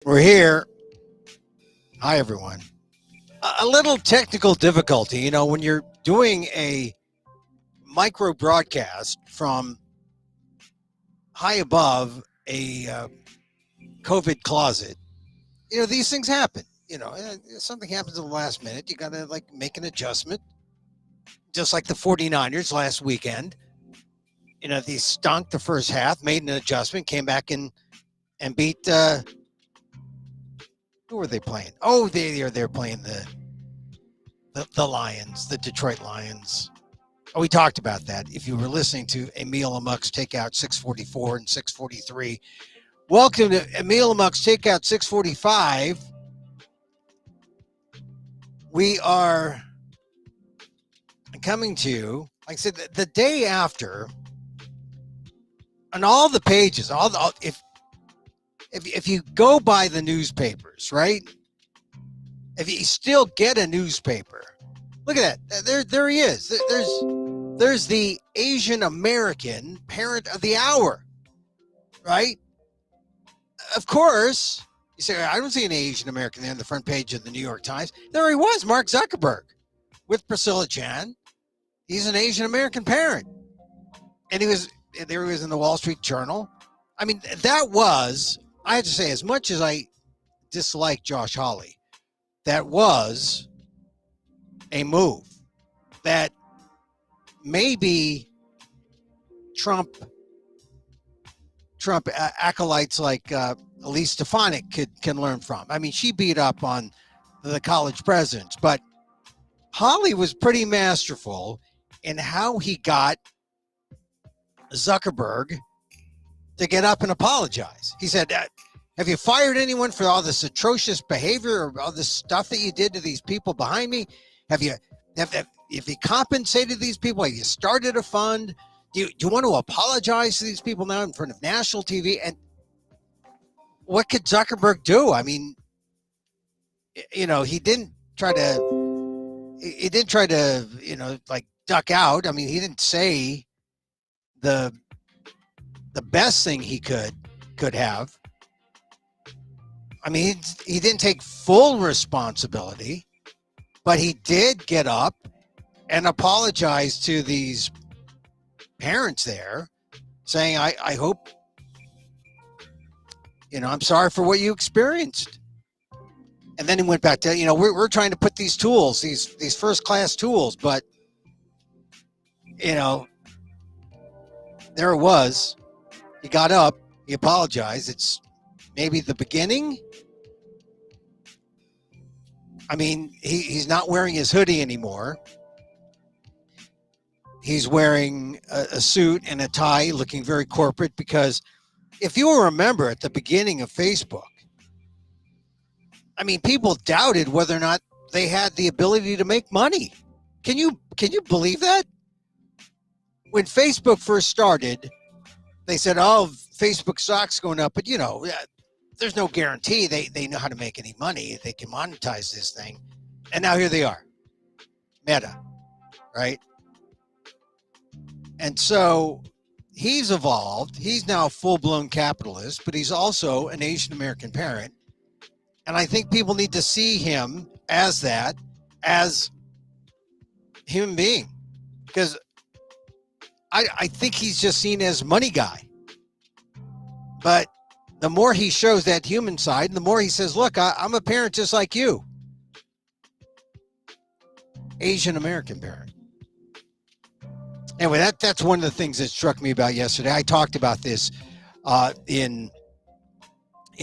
We're here. Hi, everyone. A little technical difficulty, when you're doing a micro broadcast from high above a COVID closet. These things happen. Something happens at the last minute. You got to make an adjustment, just like the 49ers last weekend. They stunk the first half, made an adjustment, came back and beat. Who were they playing? Oh, they're playing the Lions, the Detroit Lions. Oh, we talked about that. If you were listening to Emil Amok's Takeout 644 and 643, welcome to Emil Amok's Takeout 645. We are coming to you, like I said, the day after, on all the pages. If you go by the newspapers, right? If you still get a newspaper, look at that. There he is. There's the Asian American parent of the hour, right? Of course, you say, I don't see an Asian American there on the front page of the New York Times. There he was, Mark Zuckerberg, with Priscilla Chan. He's an Asian American parent. And there he was in the Wall Street Journal. I mean, that was, I have to say, as much as I dislike Josh Hawley, that was a move that maybe Trump acolytes like Elise Stefanik can learn from. I mean, she beat up on the college presidents, but Hawley was pretty masterful in how he got Zuckerberg to get up and apologize. He said, have you fired anyone for all this atrocious behavior or all this stuff that you did to these people behind me? Have you compensated these people? Have you started a fund? Do you want to apologize to these people now in front of national TV? And what could Zuckerberg do? I mean, he didn't try to, duck out. I mean, he didn't say the best thing he could have. I mean, he didn't take full responsibility, but he did get up and apologize to these parents there, saying, I hope, I'm sorry for what you experienced. And then he went back to, we're trying to put these tools, these first-class tools, but, there it was. He got up, he apologized. It's maybe the beginning. I mean, he's not wearing his hoodie anymore. He's wearing a suit and a tie, looking very corporate, because if you will remember at the beginning of Facebook, I mean, people doubted whether or not they had the ability to make money. Can you believe that? When Facebook first started, they said, oh, Facebook stock's going up, but there's no guarantee they know how to make any money. They can monetize this thing. And now here they are. Meta, right? And so he's evolved. He's now a full-blown capitalist, but he's also an Asian American parent. And I think people need to see him as that, as a human being. Because I think he's just seen as money guy. But the more he shows that human side, the more he says, look, I'm a parent just like you. Asian American parent. Anyway, that's one of the things that struck me about yesterday. I talked about this in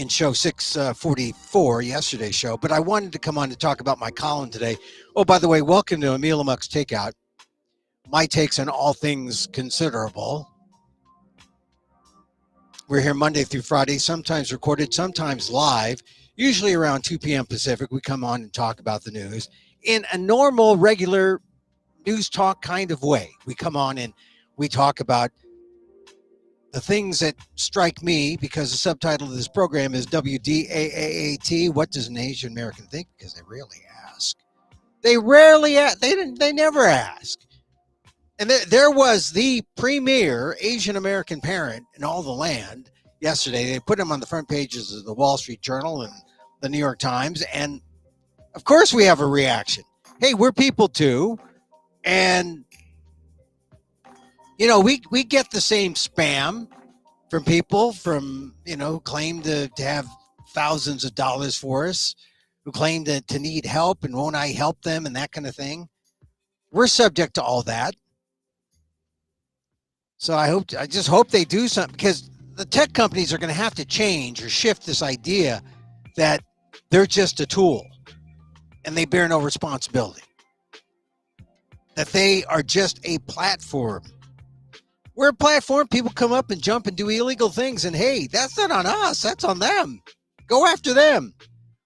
show 644, yesterday's show, but I wanted to come on to talk about my column today. Oh, by the way, welcome to Emil Amok's Takeout. My takes on all things considerable. We're here Monday through Friday, sometimes recorded, sometimes live, usually around 2 p.m. Pacific. We come on and talk about the news in a normal, regular news talk kind of way. We come on and we talk about the things that strike me, because the subtitle of this program is WDAAAT. What does an Asian American think? Because they rarely ask. They never ask. And there was the premier Asian American parent in all the land yesterday. They put them on the front pages of the Wall Street Journal and the New York Times. And of course we have a reaction. Hey, we're people too. And, we get the same spam from people who claim to have thousands of dollars for us, who claim to need help and won't I help them and that kind of thing. We're subject to all that. So I just hope they do something, because the tech companies are going to have to change or shift this idea that they're just a tool and they bear no responsibility, that they are just a platform. We're a platform. People come up and jump and do illegal things, and hey, that's not on us. That's on them. Go after them.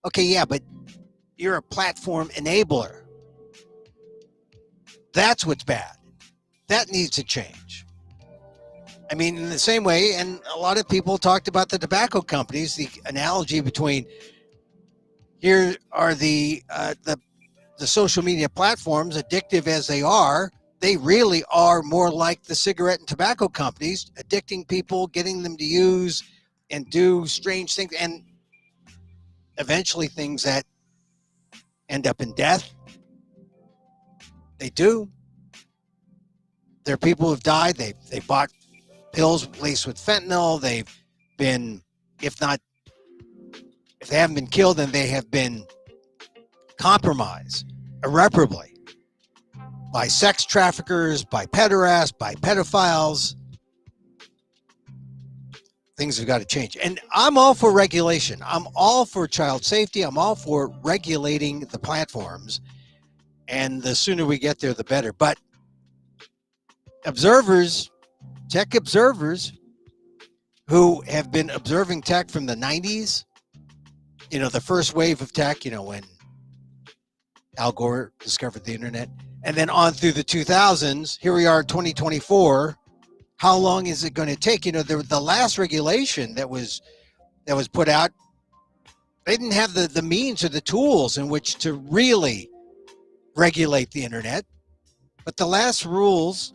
Okay, yeah, but you're a platform enabler. That's what's bad. That needs to change. I mean, in the same way, and a lot of people talked about the tobacco companies, the analogy between here are the social media platforms, addictive as they are, they really are more like the cigarette and tobacco companies, addicting people, getting them to use and do strange things, and eventually things that end up in death. They do. There are people who've died. They bought pills laced with fentanyl. They've been, if they haven't been killed, then they have been compromised irreparably by sex traffickers, by pederasts, by pedophiles. Things have got to change. And I'm all for regulation. I'm all for child safety. I'm all for regulating the platforms. And the sooner we get there, the better. But tech observers who have been observing tech from the 90s, the first wave of tech, when Al Gore discovered the internet, and then on through the 2000s, here we are in 2024. How long is it going to take? The last regulation that was put out, they didn't have the means or the tools in which to really regulate the internet. But the last rules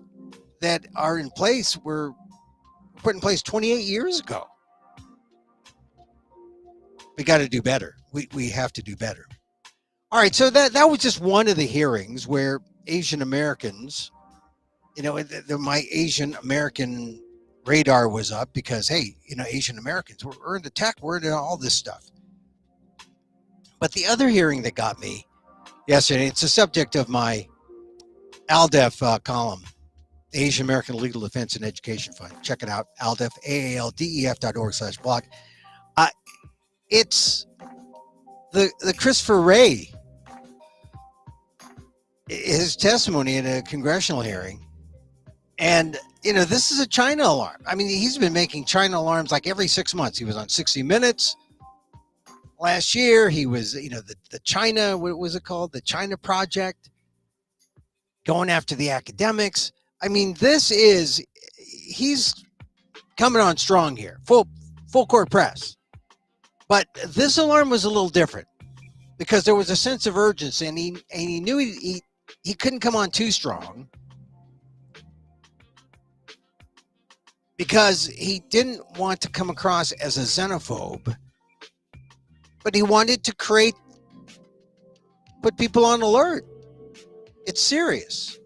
that are in place were put in place 28 years ago. We got to do better. We have to do better. All right, so that was just one of the hearings where Asian Americans, my Asian American radar was up because, hey, Asian Americans, we're into tech, we're into all this stuff. But the other hearing that got me yesterday, it's the subject of my ALDEF column, Asian American Legal Defense and Education Fund. Check it out, ALDEF, AALDEF.org/blog. It's the Christopher Wray, his testimony in a congressional hearing. And, this is a China alarm. I mean, he's been making China alarms like every 6 months. He was on 60 Minutes last year. He was, the China, what was it called? The China Project, going after the academics. I mean, he's coming on strong here, full court press. But this alarm was a little different because there was a sense of urgency, and he knew he couldn't come on too strong because he didn't want to come across as a xenophobe, but he wanted to put people on alert. It's serious.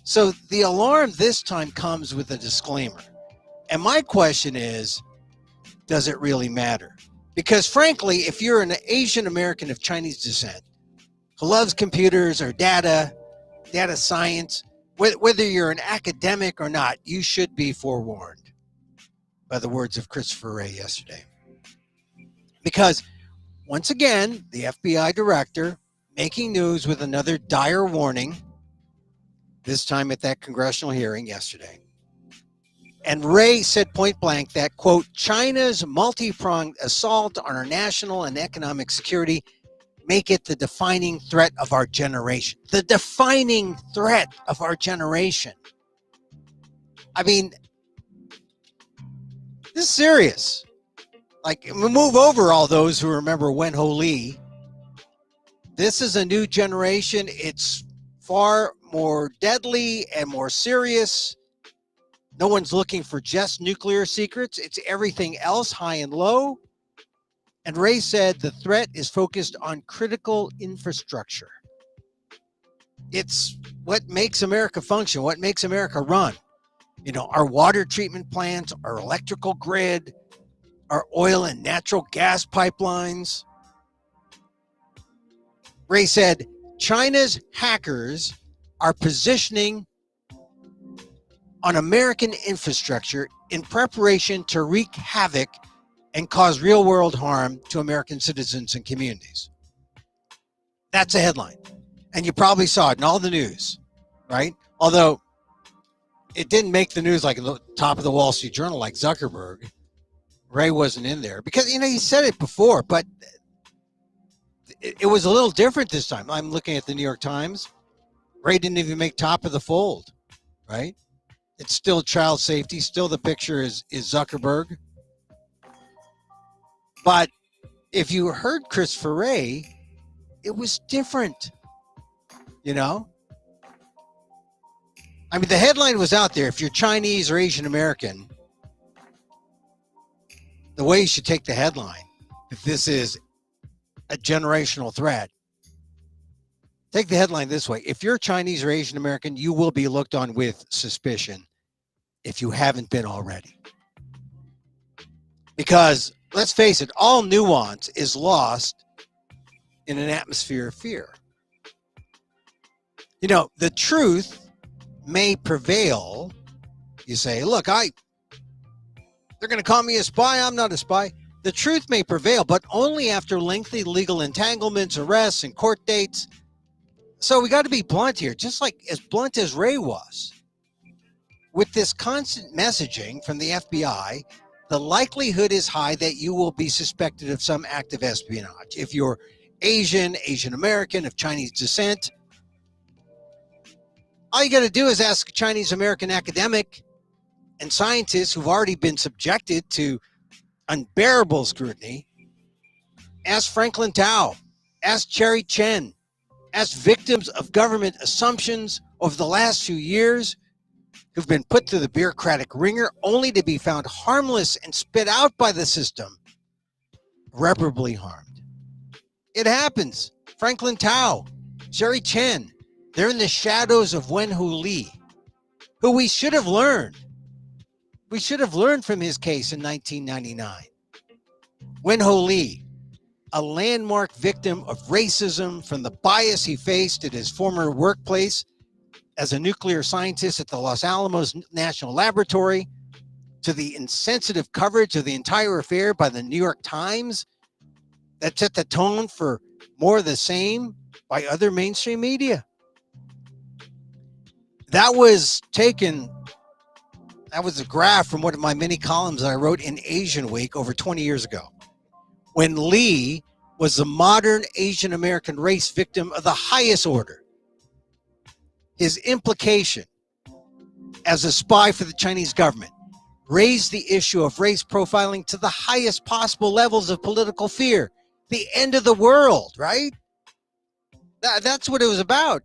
So the alarm this time comes with a disclaimer. And my question is, does it really matter? Because frankly, if you're an Asian American of Chinese descent who loves computers or data science, whether you're an academic or not, you should be forewarned by the words of Christopher Wray yesterday. Because once again, the FBI director making news with another dire warning, this time at that congressional hearing yesterday. And Wray said point blank that, quote, China's multi-pronged assault on our national and economic security make it the defining threat of our generation. The defining threat of our generation. I mean, this is serious. Like, move over all those who remember Wen Ho Lee. This is a new generation. It's far more deadly and more serious. No one's looking for just nuclear secrets. It's everything else, high and low. And Ray said the threat is focused on critical infrastructure. It's what makes America function, what makes America run. You know, our water treatment plants, our electrical grid, our oil and natural gas pipelines. Ray said China's hackers are positioning on American infrastructure in preparation to wreak havoc and cause real world harm to American citizens and communities. That's a headline. And you probably saw it in all the news, right? Although it didn't make the news like at the top of the Wall Street Journal like Zuckerberg. Ray wasn't in there because, you know, he said it before, but it was a little different this time. I'm looking at the New York Times. Ray didn't even make top of the fold, right? It's still child safety. Still the picture is Zuckerberg. But if you heard Christopher Ray, it was different, you know? I mean, the headline was out there. If you're Chinese or Asian American, the way you should take the headline, if this is a generational threat, take the headline this way. If you're Chinese or Asian American, you will be looked on with suspicion if you haven't been already. Because let's face it, all nuance is lost in an atmosphere of fear. You know, the truth may prevail. You say, look, they're going to call me a spy. I'm not a spy. The truth may prevail, but only after lengthy legal entanglements, arrests, and court dates. So we got to be blunt here, just like as blunt as Ray was. With this constant messaging from the FBI, the likelihood is high that you will be suspected of some act of espionage. If you're Asian, Asian American, of Chinese descent, all you got to do is ask a Chinese American academic and scientists who've already been subjected to unbearable scrutiny. Ask Franklin Tao, ask Cherry Chen, ask victims of government assumptions over the last few years who've been put through the bureaucratic ringer only to be found harmless and spit out by the system, irreparably harmed. It happens. Franklin Tao, Cherry Chen, they're in the shadows of Wenhu Li, who we should have learned. We should have learned from his case in 1999. Wenhu Li, a landmark victim of racism from the bias he faced at his former workplace as a nuclear scientist at the Los Alamos National Laboratory, to the insensitive coverage of the entire affair by the New York Times that set the tone for more of the same by other mainstream media. That was a graph from one of my many columns that I wrote in Asian Week over 20 years ago, when Lee was the modern Asian American race victim of the highest order. His implication as a spy for the Chinese government raised the issue of race profiling to the highest possible levels of political fear. The end of the world, right? That's what it was about.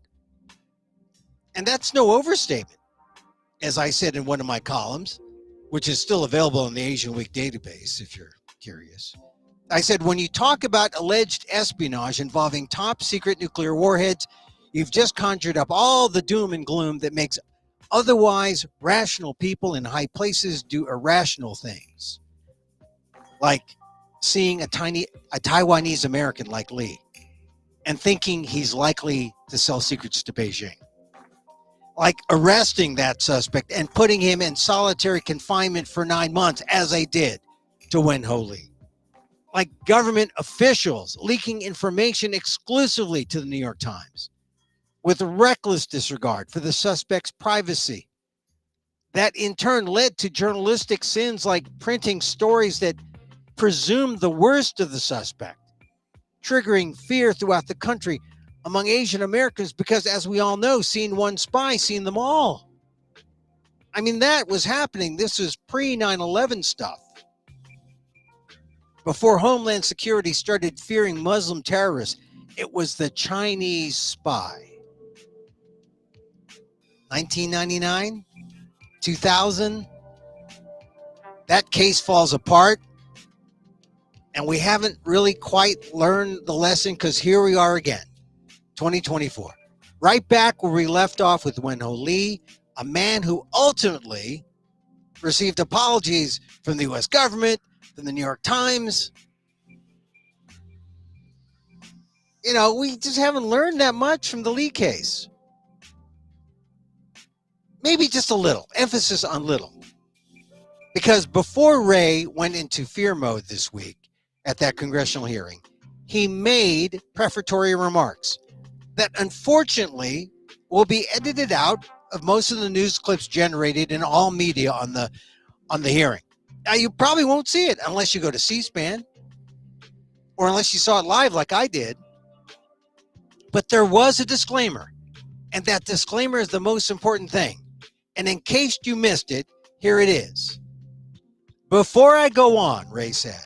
And that's no overstatement, as I said in one of my columns, which is still available in the Asian Week database, if you're curious. I said, when you talk about alleged espionage involving top secret nuclear warheads, you've just conjured up all the doom and gloom that makes otherwise rational people in high places do irrational things, like seeing a Taiwanese American like Lee and thinking he's likely to sell secrets to Beijing, like arresting that suspect and putting him in solitary confinement for 9 months, as they did to Wenhu Li, like government officials leaking information exclusively to the New York Times with reckless disregard for the suspect's privacy. That in turn led to journalistic sins like printing stories that presumed the worst of the suspect, triggering fear throughout the country among Asian Americans because, as we all know, seeing one spy, seeing them all. I mean, that was happening. This was pre-9/11 stuff. Before Homeland Security started fearing Muslim terrorists, it was the Chinese spy. 1999, 2000, that case falls apart. And we haven't really quite learned the lesson because here we are again, 2024. Right back where we left off with Wenho Lee, a man who ultimately received apologies from the U.S. government, from the New York Times. You know, we just haven't learned that much from the Lee case. Maybe just a little, emphasis on little. Because before Ray went into fear mode this week at that congressional hearing, he made prefatory remarks that unfortunately will be edited out of most of the news clips generated in all media on the hearing. Now, you probably won't see it unless you go to C-SPAN or unless you saw it live like I did. But there was a disclaimer, and that disclaimer is the most important thing. And in case you missed it, here it is. Before I go on, Ray said,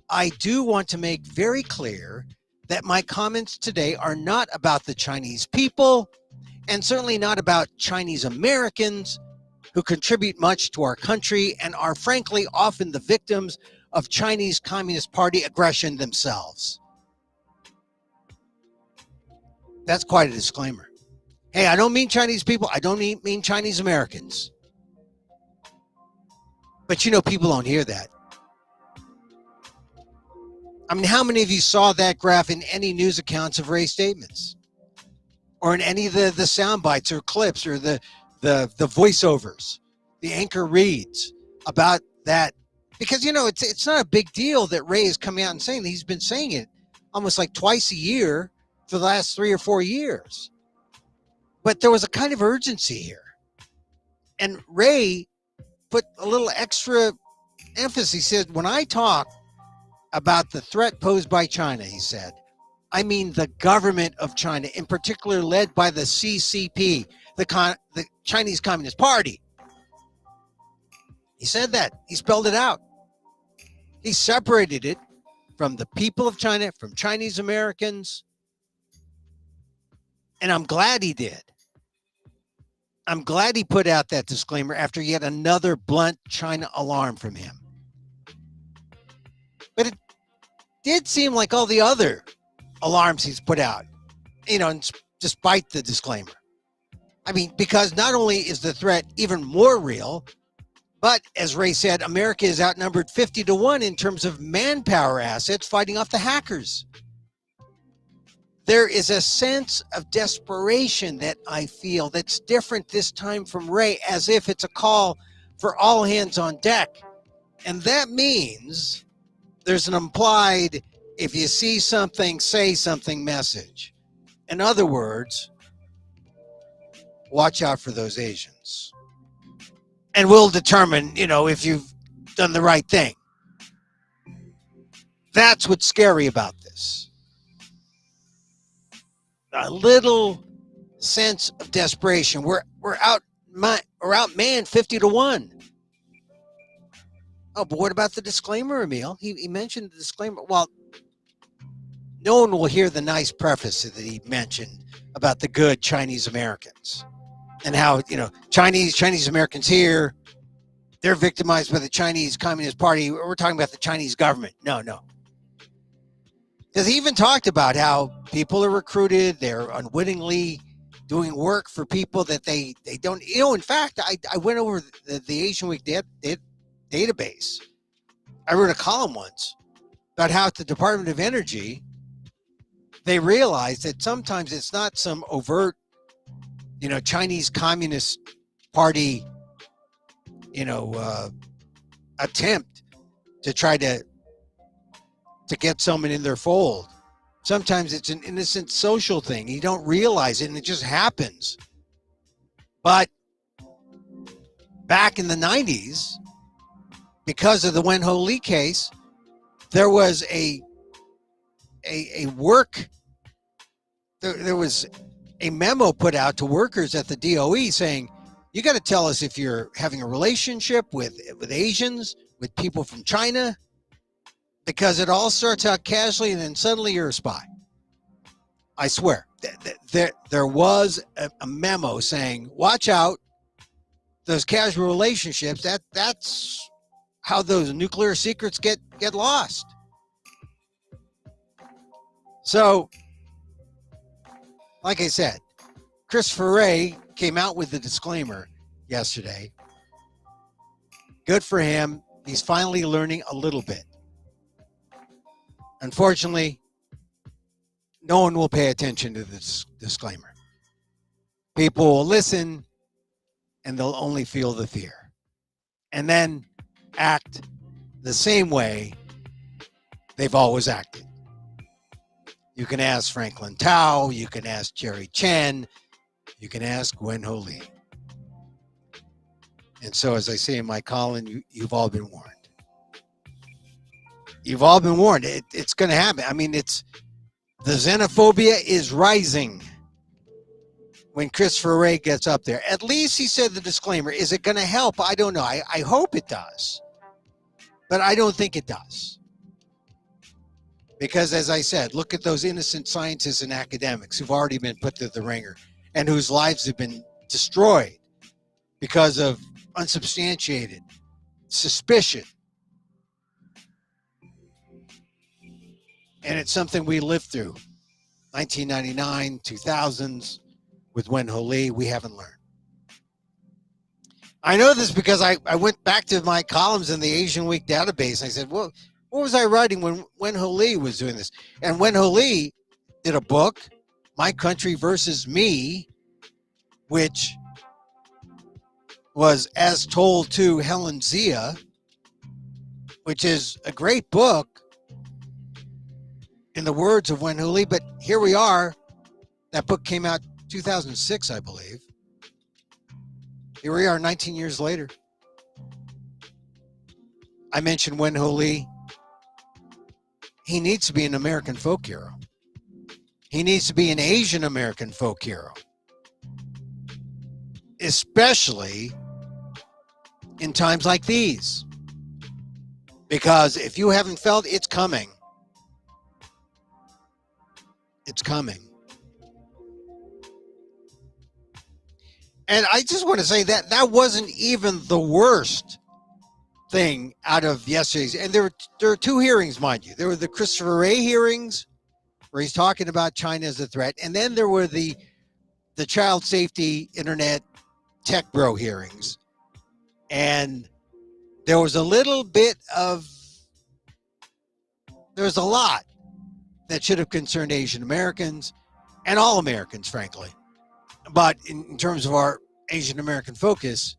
I do want to make very clear that my comments today are not about the Chinese people and certainly not about Chinese Americans who contribute much to our country and are frankly often the victims of Chinese Communist Party aggression themselves. That's quite a disclaimer. Hey, I don't mean Chinese people. I don't mean Chinese Americans. But you know, people don't hear that. I mean, how many of you saw that graph in any news accounts of Ray's statements? Or in any of the sound bites or clips or the voiceovers, the anchor reads about that? Because, you know, it's not a big deal that Ray is coming out and saying that. He's been saying it almost like twice a year for the last 3 or 4 years. But there was a kind of urgency here. And Ray put a little extra emphasis. He said, when I talk about the threat posed by China, he said, I mean the government of China, in particular led by the CCP, the Chinese Communist Party. He said that. He spelled it out. He separated it from the people of China, from Chinese Americans. And I'm glad he did. I'm glad he put out that disclaimer after yet another blunt China alarm from him. But it did seem like all the other alarms he's put out, you know, despite the disclaimer. I mean, because not only is the threat even more real, but as Ray said, America is outnumbered 50-1 in terms of manpower assets fighting off the hackers. There is a sense of desperation that I feel that's different this time from Ray, as if it's a call for all hands on deck. And that means there's an implied, if you see something, say something message. In other words, watch out for those Asians. And we'll determine, you know, if you've done the right thing. That's what's scary about this. A little sense of desperation. We're outmanned 50-1. Oh, but what about the disclaimer, Emil? He mentioned the disclaimer. Well, no one will hear the nice preface that he mentioned about the good Chinese Americans and how, you know, Chinese Americans here, they're victimized by the Chinese Communist Party. We're talking about the Chinese government. No. Because he even talked about how people are recruited, they're unwittingly doing work for people that they don't, you know. In fact, I went over the Asian Week database. I wrote a column once about how at the Department of Energy, they realized that sometimes it's not some overt, you know, Chinese Communist Party, you know, attempt to try to get someone in their fold. Sometimes it's an innocent social thing. You don't realize it and it just happens. But back in the 90s, because of the Wenho Lee case, there was a memo put out to workers at the DOE saying, you got to tell us if you're having a relationship with Asians, with people from China, because it all starts out casually and then suddenly you're a spy. I swear. There was a memo saying, watch out. those casual relationships, that's how those nuclear secrets get lost. So, like I said, Christopher Wray came out with the disclaimer yesterday. Good for him. He's finally learning a little bit. Unfortunately, no one will pay attention to this disclaimer. People will listen and they'll only feel the fear and then act the same way they've always acted. You can ask Franklin Tao, you can ask Jerry Chen, you can ask Gwen Ho Lee. And so, as I say in my column, you've all been warned. You've all been warned. It's going to happen. I mean, the xenophobia is rising when Christopher Wray gets up there. At least he said the disclaimer. Is it going to help? I don't know. I hope it does. But I don't think it does. Because, as I said, look at those innocent scientists and academics who've already been put through the ringer and whose lives have been destroyed because of unsubstantiated suspicion. And it's something we lived through. 1999, 2000s, with Gwen Ho Lee, we haven't learned. I know this because I went back to my columns in the Asian Week database. And I said, well, what was I writing when Gwen Ho Lee was doing this? And Gwen Ho Lee did a book, My Country versus Me, which was As Told to Helen Zia, which is a great book in the words of Gwen Ho Lee. But here we are. That book came out 2006, I believe. Here we are 19 years later. I mentioned Gwen Ho Lee. He needs to be an American folk hero. He needs to be an Asian American folk hero. Especially in times like these. Because if you haven't felt, it's coming. It's coming. And I just want to say that wasn't even the worst thing out of yesterday's. And there were two hearings, mind you. There were the Christopher Wray hearings, where he's talking about China as a threat. And then there were the child safety internet tech bro hearings. And there was a little bit of, there was a lot that should have concerned Asian Americans and all Americans, frankly. But in terms of our Asian American focus,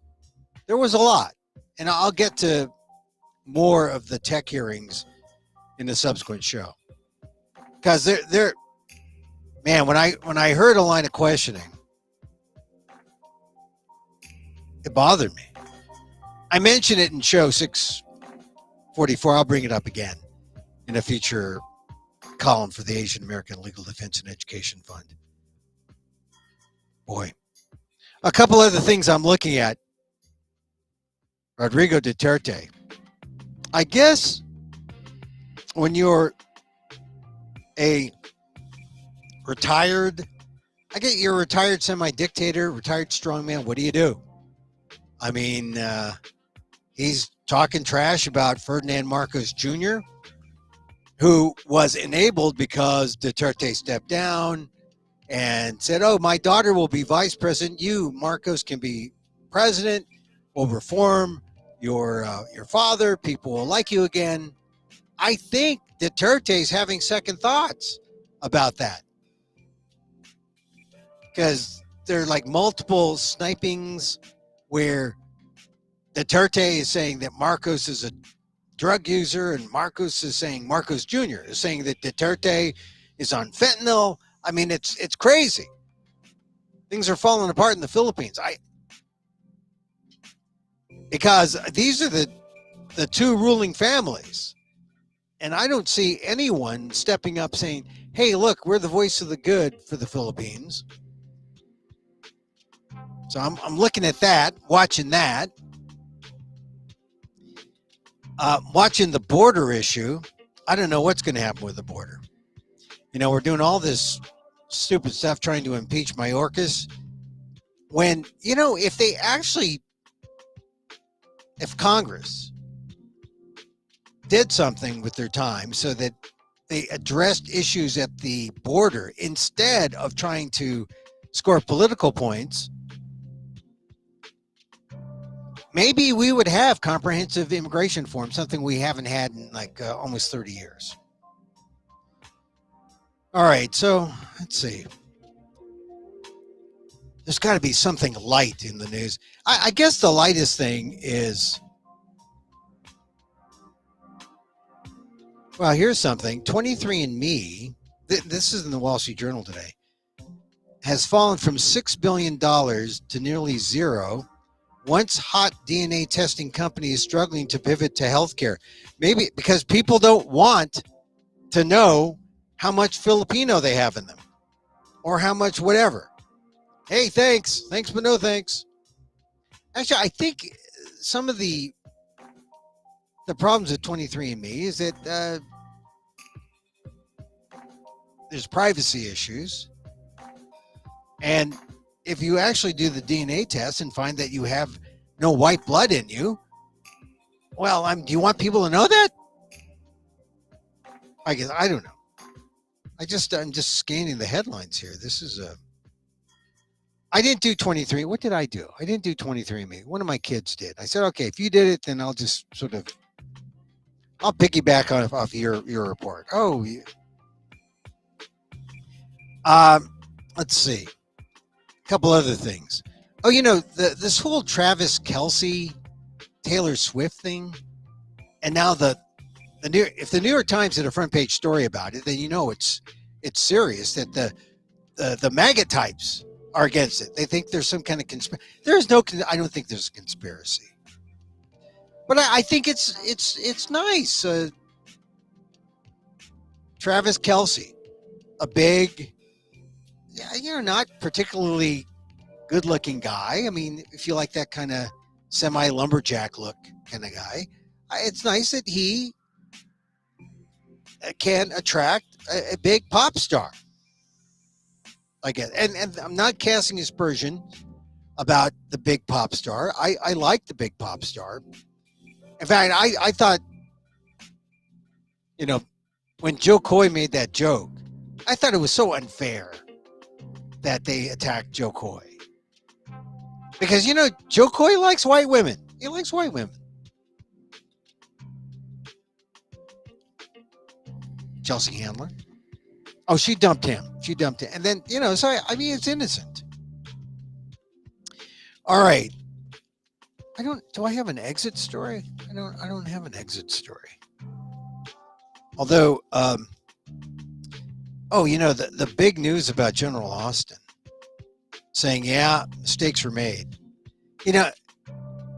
there was a lot. And I'll get to more of the tech hearings in the subsequent show. Because they're man, when I heard a line of questioning, it bothered me. I mentioned it in show 644. I'll bring it up again in a future column for the Asian American Legal Defense and Education Fund. Boy. A couple other things I'm looking at. Rodrigo Duterte. I guess when you're a retired, you're a retired semi-dictator, retired strongman, what do? I mean, he's talking trash about Ferdinand Marcos Jr., who was enabled because Duterte stepped down and said, oh, my daughter will be vice president. You, Marcos, can be president. We'll reform your father. People will like you again. I think Duterte's having second thoughts about that. Because there are like multiple snipings where Duterte is saying that Marcos is a drug user, and Marcos Jr. is saying that Duterte is on fentanyl. I mean, it's crazy. Things are falling apart in the Philippines. Because these are the two ruling families. And I don't see anyone stepping up saying, hey, look, we're the voice of the good for the Philippines. So I'm looking at that, watching that. Watching the border issue. I don't know what's going to happen with the border. You know, we're doing all this stupid stuff trying to impeach Mayorkas. When, you know, if they actually if Congress did something with their time so that they addressed issues at the border instead of trying to score political points, maybe we would have comprehensive immigration reform, something we haven't had in like almost 30 years. All right, so let's see. There's got to be something light in the news. I guess the lightest thing is, well, here's something. 23andMe, this is in the Wall Street Journal today, has fallen from $6 billion to nearly zero. Once hot DNA testing company is struggling to pivot to healthcare. Maybe because people don't want to know how much Filipino they have in them or how much whatever. Hey, thanks, but no thanks. Actually, I think some of the problems with 23andMe is that there's privacy issues. And if you actually do the DNA test and find that you have no white blood in you, well, do you want people to know that? I guess I don't know. I'm just scanning the headlines here. This is I didn't do 23. What did I do? I didn't do 23andMe. One of my kids did. I said, okay, if you did it, then I'll just I'll piggyback off your report. Oh, let's see. A couple other things. Oh, this whole Travis Kelce, Taylor Swift thing, and now if the New York Times did a front page story about it, then it's serious that the MAGA types are against it. They think there's some kind of conspiracy. I don't think there's a conspiracy, but I think it's nice. Travis Kelce, a big, not particularly good-looking guy. I mean, if you like that kind of semi-lumberjack look kind of guy, it's nice that he can attract a big pop star. I guess, and I'm not casting aspersion about the big pop star. I like the big pop star. In fact, I thought, when Joe Coy made that joke, I thought it was so unfair that they attacked Joe Coy. Because, Joe Coy likes white women. He likes white women. Chelsea Handler. Oh, she dumped him. And then, so it's innocent. All right. Do I have an exit story? I don't have an exit story. Although, the big news about General Austin saying, yeah, mistakes were made.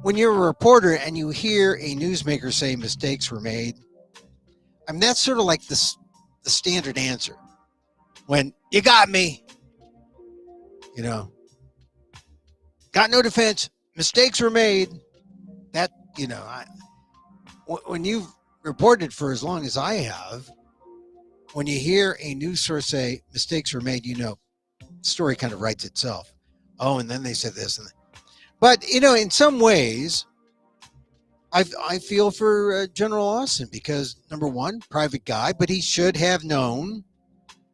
When you're a reporter and you hear a newsmaker say mistakes were made, that's sort of like the standard answer. When you got me, got no defense, mistakes were made. That, when you've reported for as long as I have, when you hear a news source say mistakes were made, the story kind of writes itself. Oh, and then they said this. But, in some ways, I feel for General Austin because, number one, private guy, but he should have known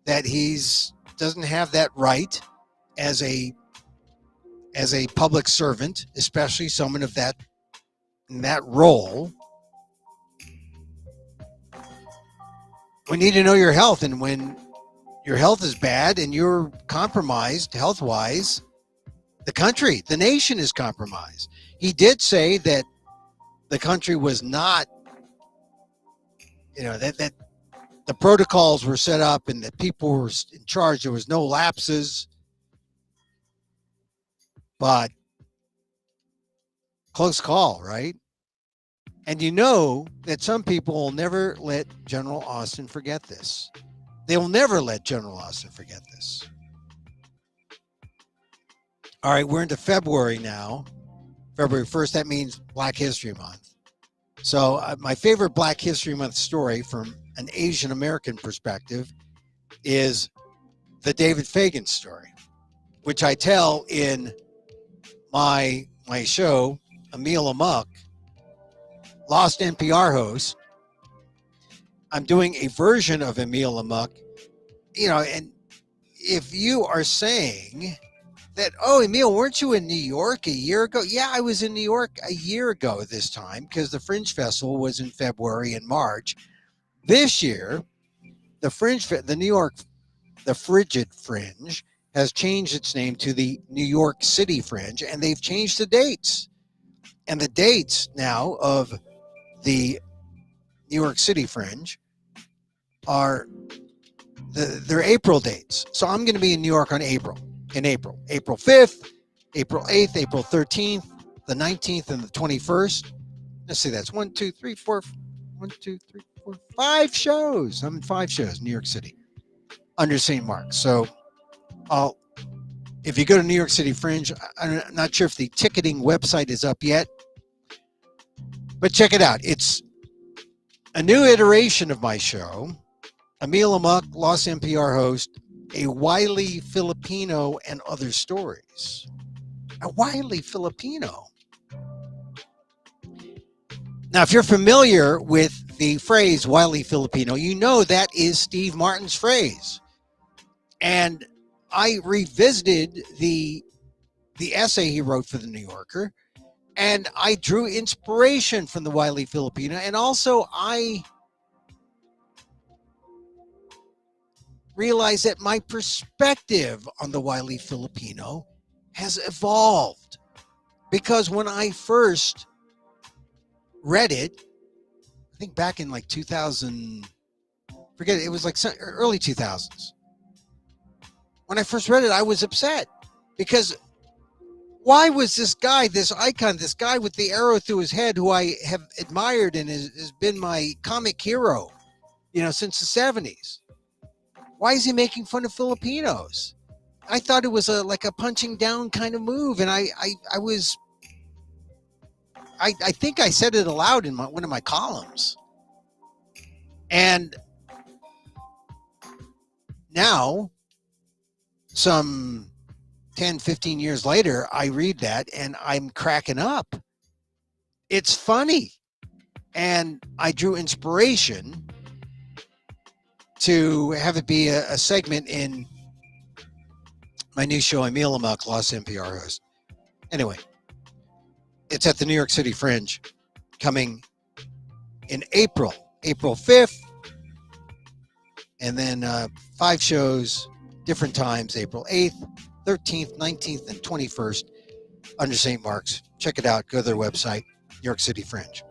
that doesn't have that right as a public servant, especially someone of in that role. We need to know your health, and when your health is bad and you're compromised health-wise, the nation is compromised. He did say that the country was not, that the protocols were set up and that people were in charge. There was no lapses, but close call, right? And that some people will never let General Austin forget this. They will never let General Austin forget this. All right, we're into February now. February 1st, that means Black History Month. So my favorite Black History Month story from an Asian American perspective is the David Fagan story, which I tell in my show, Emil, Amok, Lost NPR host. I'm doing a version of Emil Amok, and if you are saying that, oh, Emil, weren't you in New York a year ago? Yeah, I was in New York a year ago this time because the Fringe Festival was in February and March. This year, the New York, the Frigid Fringe has changed its name to the New York City Fringe, and they've changed the dates. And the dates now of the New York City Fringe are their April dates. So I'm going to be in New York in April, April 5th, April 8th, April 13th, the 19th, and the 21st. Let's see, that's 5 shows. I'm in 5 shows in New York City under St. Mark's. So if you go to New York City Fringe, I'm not sure if the ticketing website is up yet, but check it out. It's a new iteration of my show. Emil Amok, Lost NPR host, a wily Filipino and other stories. A wily Filipino. Now, if you're familiar with the phrase wily Filipino, you know that is Steve Martin's phrase. And I revisited the essay he wrote for the New Yorker, and I drew inspiration from the wily Filipino, and also I realized that my perspective on the wily Filipino has evolved, because when I first read it, I think back in like 2000, forget it, it was like early 2000s. When I first read it, I was upset because why was this guy, this icon, this guy with the arrow through his head, who I have admired and has been my comic hero, since the 70s? Why is he making fun of Filipinos? I thought it was like a punching down kind of move, and I think I said it aloud in one of my columns. And now, some 10, 15 years later, I read that and I'm cracking up. It's funny. And I drew inspiration to have it be a segment in my new show, Emil Amok, Lost NPR host. Anyway, it's at the New York City Fringe coming in April 5th. And then 5 shows, different times, April 8th, 13th, 19th, and 21st under St. Mark's. Check it out. Go to their website, New York City Fringe.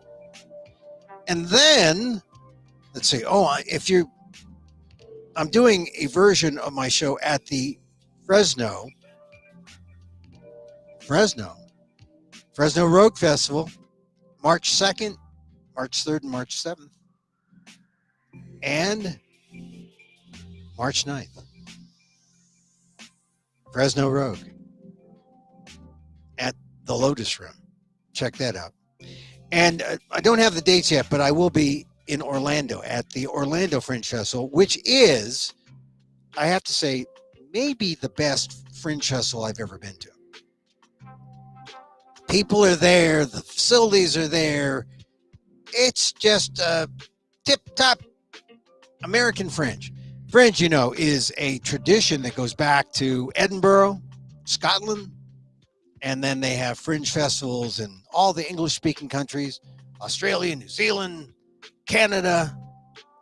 And then, let's see. I'm doing a version of my show at the Fresno Rogue Festival, March 2nd, March 3rd, and March 7th, and March 9th. Fresno Rogue at the Lotus Room. Check that out. And I don't have the dates yet, but I will be in Orlando at the Orlando Fringe Festival, which is, I have to say, maybe the best Fringe Festival I've ever been to. People are there. The facilities are there. It's just a tip-top American Fringe. Fringe, is a tradition that goes back to Edinburgh, Scotland, and then they have Fringe festivals in all the English-speaking countries, Australia, New Zealand, Canada,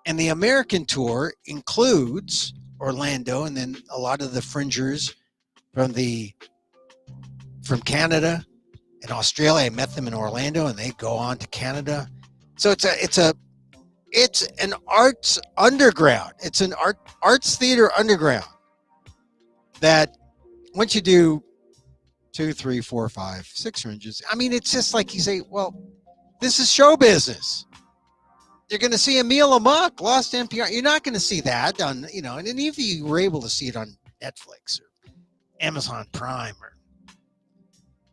and the American tour includes Orlando, and then a lot of the Fringers from Canada and Australia. I met them in Orlando, and they go on to Canada. So it's an arts underground. It's an arts theater underground that once you do 2, 3, 4, 5, 6 Fringes, I mean, it's just like you say, well, this is show business. You're going to see Emil Amok, Lost NPR. You're not going to see that on, and even if you were able to see it on Netflix or Amazon Prime, it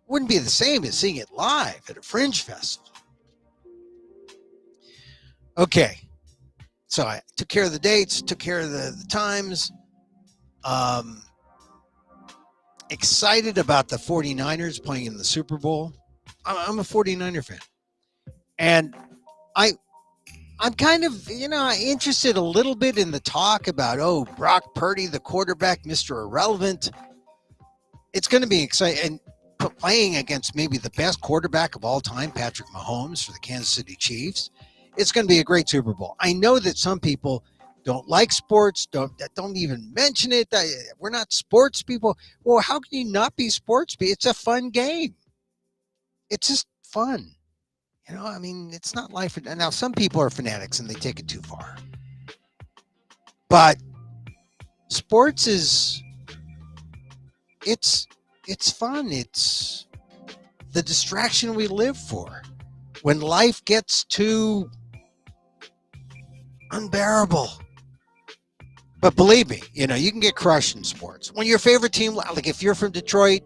wouldn't be the same as seeing it live at a Fringe festival. Okay, so I took care of the dates, took care of the times. Excited about the 49ers playing in the Super Bowl. I'm a 49er fan. And I I'm kind of, interested a little bit in the talk about, Brock Purdy, the quarterback, Mr. Irrelevant. It's going to be exciting. And playing against maybe the best quarterback of all time, Patrick Mahomes for the Kansas City Chiefs, it's going to be a great Super Bowl. I know that some people don't like sports, don't even mention it. We're not sports people. Well, how can you not be sports people? It's a fun game. It's just fun. It's not life. Now, some people are fanatics and they take it too far. But sports it's fun. It's the distraction we live for. When life gets too unbearable. But believe me, you can get crushed in sports. When your favorite team, like if you're from Detroit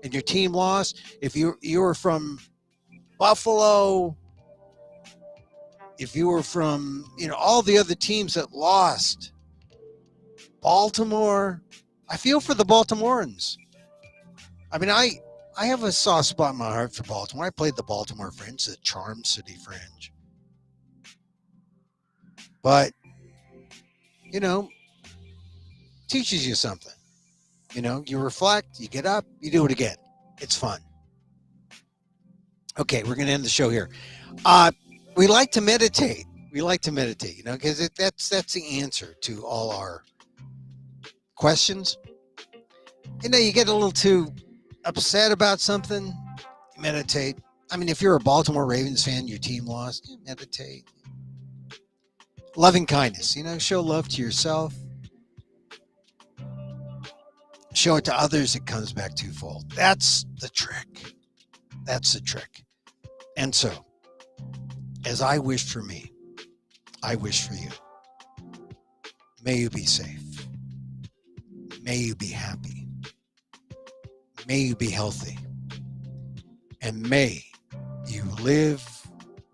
and your team lost, if you were from Buffalo, if you were from, all the other teams that lost, Baltimore, I feel for the Baltimoreans. I have a soft spot in my heart for Baltimore. I played the Baltimore Fringe, the Charm City Fringe. But, teaches you something. You reflect, you get up, you do it again. It's fun. Okay, we're going to end the show here. We like to meditate. Because that's the answer to all our questions. You get a little too upset about something, meditate. If you're a Baltimore Ravens fan, your team lost, meditate. Loving kindness, show love to yourself. Show it to others, it comes back twofold. That's the trick. And so, as I wish for me, I wish for you. May you be safe. May you be happy. May you be healthy. And may you live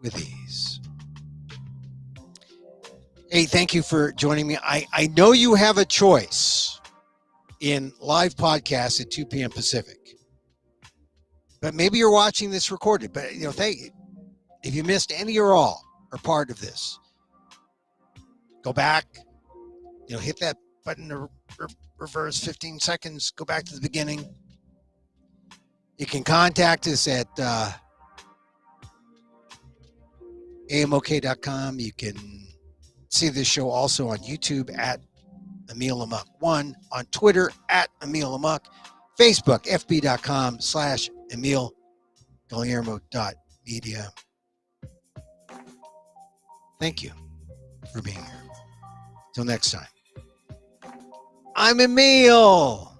with ease. Hey, thank you for joining me. I know you have a choice in live podcasts at 2 p.m. Pacific. But maybe you're watching this recorded. But, thank you. If you missed any or all or part of this, go back, hit that button to reverse 15 seconds, go back to the beginning. You can contact us at amok.com. You can see this show also on YouTube at Emil Amok1, on Twitter at Emil Amok, Facebook, fb.com/EmilGuillermo.media. Thank you for being here. Till next time. I'm Emil.